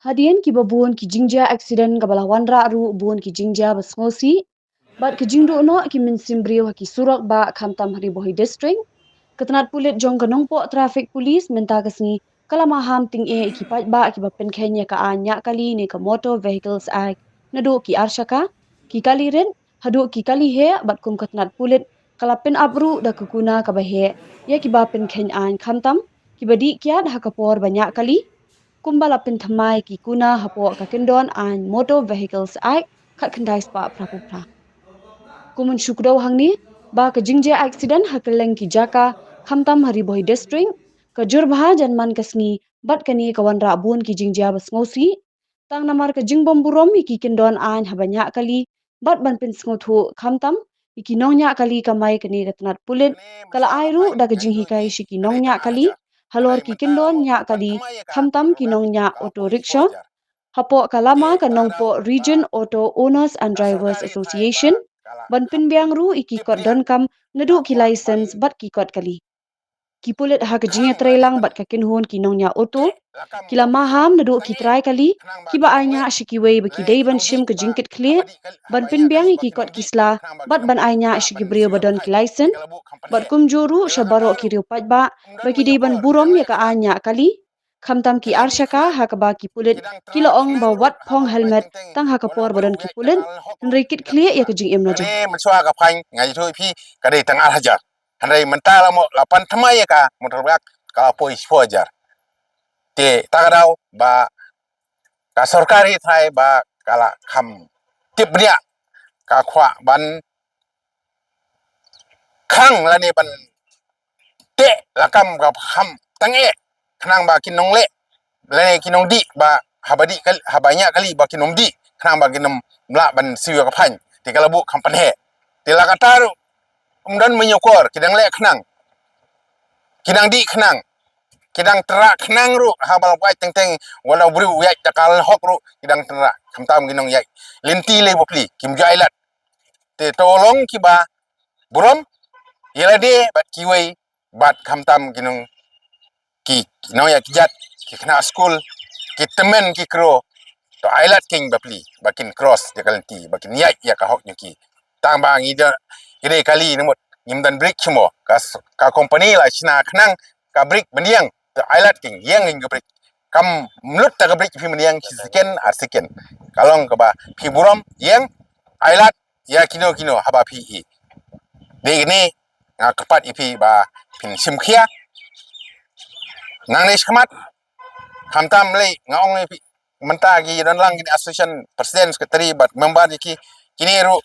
Hadian ki babun ki jingja accident ka bala wanra ru bun ki jingja basmosi bat ki jingdu no ki min simbriu ki surak ba khamtam hari bohi district ketenat pulit jong kanong po traffic police minta kasni kala maham ting e ki pat ba ki bapen kenya ka anya kali ni ka motor vehicles act nadu ki arshaka ki kali ren hadu ki kali he bat kum ketenat pulit kala pen abru da kukuna ka bahe ya ki bapen kenya an khamtam ki badi kiat hakapor banyak kali kumbala pinthamai ki kuna hapo ka kendon an motor vehicles act khat khandai spa prapupra kumun shukdo hangni ba ka jingje accident hakeleng ki jaka khamtam haribohi district ka jurbha janman kasni bat kani kawan ra bun ki jingja basngosi tang namar ka jingbom burom ki kendon an habanya kali bat ban pin sngotu khamtam iki nongnya kali kamai kani ratnat pulit kala airu da ka jinghi kai shiki nongnya kali halor ki kendon nya kali khamtam kinong nya auto rickshaw hapo kalama kanongpo region auto owners and drivers association ban pin biang ru iki kot don kam nadu ki license bat ki kot kali ki pulit ha ka jinge trailang bat ka kin hon ki nongnya auto kila maham nadu ki try kali ki ba anya shiki wei ba ki dei ban shim ka jingkit clear ban pin biang iki kot kisla bat ban anya shiki brio badon ki license bat kum juru shabaro ki riu pat ba bagi dei ban burom ya ka anya kali khamtam ki arshaka hakaba ki pulit kila ong ba wat phong helmet tang hakapor badon ki pulit nrikit clear ya ka jing im rajaมันชัวกับพังไงช่วยพี่ก็ได้ตั้ง1,000ฮันไรมันตาละโมละพันทำไมกะมันทำรักก็ป่วย4,000เตะตากระดาวบะกะสรการที่ไทยบะกะละคำติบเนี่ยกะขวาบันข้างละนี่บันเตะละคำกับคำตั้งขนางบะกินนงเละละนี่กินนงดีบะฮาบดีฮาบanya kali bak kinom di khang bak kinom mla ban siwa ka phan ti kala bu kampane ti la kataru umdan menyokor kidang le khnang kidang di khnang kidang tera khnang ru ha bal pai teng teng wala bru yak takal hok ru kidang tera khamtam ginong yak linti le bopli kim jailat te tolong ki ba burom yela de bat kiwei bat khamtam ginong ki no yak jat ki khna school ki temen ki kro to ailat king bapli bakin cross de kalanti bakin yak ya ka hok nyaki tang bang ida ide kali nemut nyimdan break chmo ka company la china khnang ka break mendiang to ailat king yang ing break kam mlut ta ka break fi mendiang second ar second kalong ka ba fi buram yang ailat ya kino kino haba fi e de ni kapat ipi ba pin simkhia nang ne khmat khamtam le ngaong ipi mentagi dan lang gini association presiden sekretari bat member ki kini ru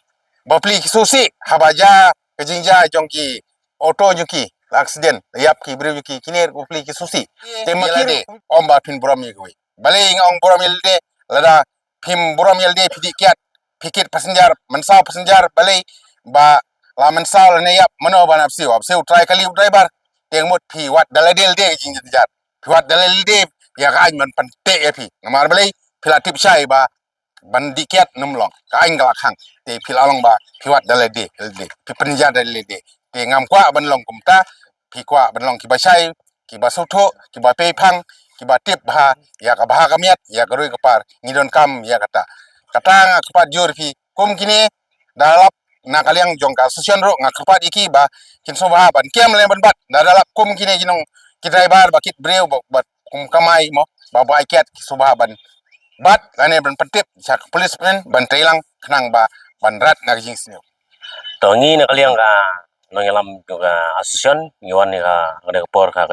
bapli susi habaja kejingja jongki auto juki accident yap ki bri juki kini ru bapli susi temakiri om ba pin buram ye goi bale ngong buram yelde lada pim buram yelde pidi kiat pikir passenger mensa passenger bale ba la mensa ne yap mano ban apsiu try kali driver tengmut pi wat daladel de jingja jar pi wat daladel de ya ka man pante epi ngamar balai pilatip syai ba bandikiat numlong ka aing galak hang te pilalong ba piwat dalade pi penja dalade te ngam kwa banlong kumta pi kwa banlong ki basai ki basutho ki ba pe phang ki ba tip ba ya ka ba kamiat ya ka roi kapar ngidon kam ya kata nga kapat jur pi kum kini dalap na kaliang jongka susion ro nga kapat iki ba kin so ba ban kem le ban bat dalap kum kini ginong ki driver bakit breu bat kum kamai mo baba ikat subaban bat lane ban pentip sak policeman ban trailang khnang ba ban rat naging snew to ngi na kaliang ka no yalam ka asociation ngiwan ka kada por ka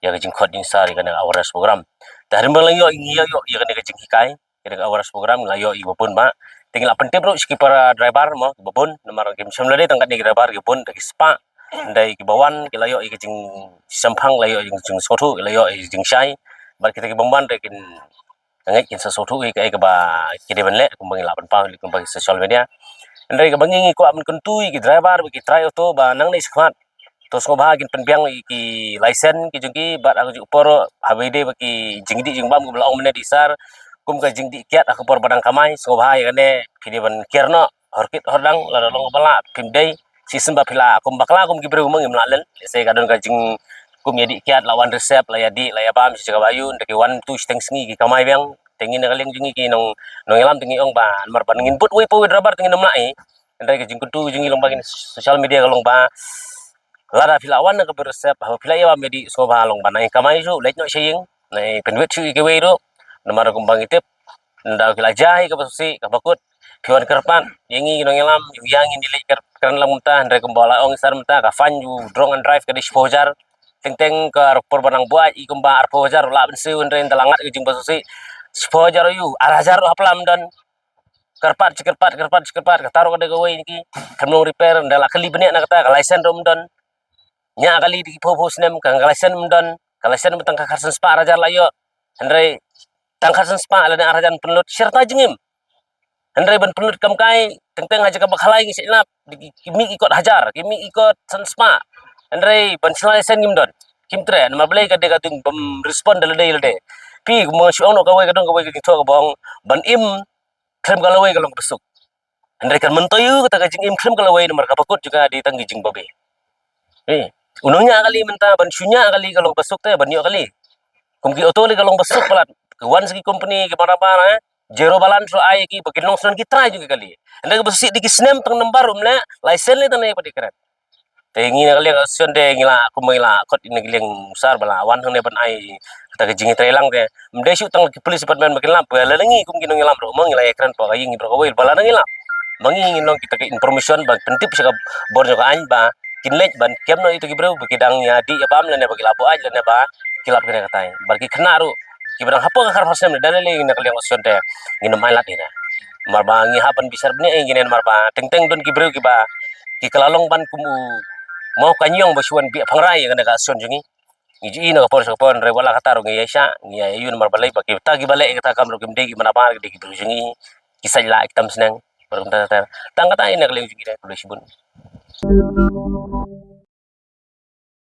ya ka jingkhot jing sari kana awareness program tarim bang yo ngi yo ya kana jing hikai kada awareness program la yo ibapun ba tinggal pentip ro skipper driver mo ibapun namar game semlade tangkat ni driver ibapun taki spa ndai kibawan kilayo ikijing sampang layo jing sotu kilayo jing syai bar kita bomban rekin ngai kin sesuatu ke ba kide benle kumbang 8 pa kumbang social media ndai ke bangi ko am kuntui ki driver ki try auto ba nang nei skhat to so ba gin penbiang ki license ki jungki bat aku por habide ba ki jingdi jingbam ko bla omne disar kum ka jingdi kiat aku por badang kamai so ba ya ne kide ban kierno horkit hordang la long bala pindai sistem ba pila kum bakla kum ki breu mangim lalen se kadon ka jing kum yadi kiat lawan resep la yadi la yabam si bayu ndeke wan tu steng sengi ki kamai bang tengin na kaleng jingi ki nong elam tengi ong ba mar pan ngin put we po drabar tengi nom nai ndai ke jingkutu jingi long bagin social media kalong ba lara filawan na ka resep ha filai wa medi so ba long ba nai kamai ju lek no shing nai penwet chu ke we ro namar kum bang itep nda kilajai ka pasusi ka bakut kiwan kerpan yengi nong elam yang ini lek kan lam muntah ndai kembala ong sar muntah ka fan ju drone and drive ka disposer teng ke porbanang buat ikumba arpojar la bensu ndren dalangat ke jingba susi spojar yu arajar haplam dan kerpat kataro kada gawe niki kamno repair ndala kali bene na kata license rom dan nya kali di popos nem ka license dan license betang karsen spa arajar layo ndre tangkarsen spa ala arajan penlut serta jengim ndre ban penlut kam kai teng aja ka bakhalai ngi silap kimi ikut hajar kimi ikut sen spa Andre ban selesai ngim don kim tre ma blai ka de ka tung bam respond dal de pi mo shu ono ka we ka dong ka we ka to ka bong ban im klem ka we ka long besuk Andre kan mentoyu ka jing im klem ka we nomor ka pakut juga di tanggi jing babe unungnya kali menta ban shunya kali ka long besuk te ban yo kali kum ki oto le ka long besuk balat ke wan segi company ke para jero balance ro ai ki bakin long son ki try juga kali Andre ka besik di ki snem tang number le license le tanai padi keren tengi na kaliang asion de ngila aku mengila kot ini kaliang besar bala wan hang ne ban ai kata jingi trelang ke mde shu tang polis department makin lamp bala lengi kum kinong ngilam ro mengila ekran pa kayi ngi bro bala ngila mangi nginong kita ke information ban pentip saka bor joka an ba kinlek ban kem no itu gibro bekidang ya di ya bam le ne bagi lapo aj le ne ba kilap kene katai bagi kena ru kibrang hapo ka kar fasem dalele ngina kaliang asion de nginam ai lat ina marba ngi hapan bisar bne nginen marba teng don gibro kiba ki kalalong ban kumu mau kanyong basuan bi phangrai ngana ka son jungi iji ino ka por sa pon re wala kataro ngi yesa ngi ayun mar balai paki tagi balai kata kam ro kimde gi mana par gi gi jungi kisai la iktam senang per tang kata ina kali jungi re polisi bun